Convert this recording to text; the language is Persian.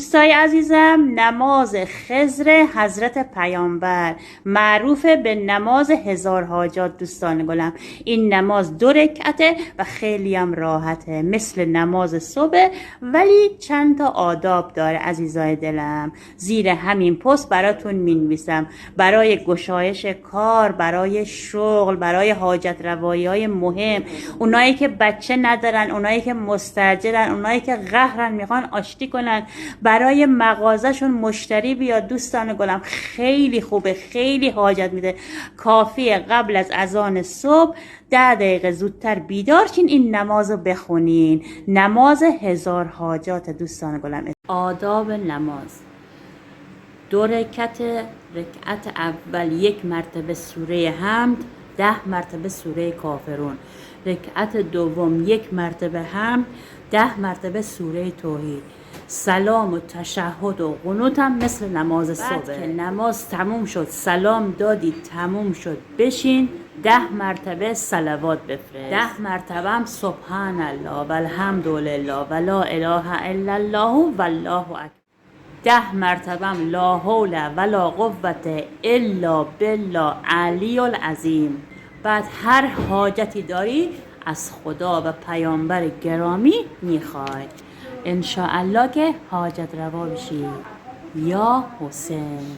دوستای عزیزم، نماز خضر حضرت پیامبر معروف به نماز هزار حاجات. دوستان گلم، این نماز 2 رکعته و خیلی هم راحته، مثل نماز صبح، ولی چند تا آداب داره عزیزای دلم. زیر همین پست براتون مینویسم، برای گشایش کار، برای شغل، برای حاجت روایی های مهم، اونایی که بچه ندارن، اونایی که مستعجلن، اونایی که قهرن میخوان آشتی کنن، برای مغازه‌شون مشتری بیاد. دوستان گلم خیلی خوبه، خیلی حاجت میده. کافیه قبل از اذان صبح 10 دقیقه زودتر بیدار شین، این نمازو بخونین. نماز هزار حاجات. دوستان گلم، آداب نماز: 2 رکعت اول 1 مرتبه سوره حمد، 10 مرتبه سوره کافرون. رکعت دوم 1 مرتبه حمد، 10 مرتبه سوره توحید. سلام و تشهد و قنوت هم مثل نماز صبح. بعد که نماز تموم شد، سلام دادی تموم شد، بشین 10 مرتبه صلوات بفرست. 10 مرتبه هم سبحان الله و الحمدلله و لا اله الا الله و الله اکبر. 10 مرتبه هم لا حول ولا قوة الا بالله علی العظیم. بعد هر حاجتی داری از خدا و پیامبر گرامی میخوای، انشاءالله که حاجت روا بشی. یا حسین.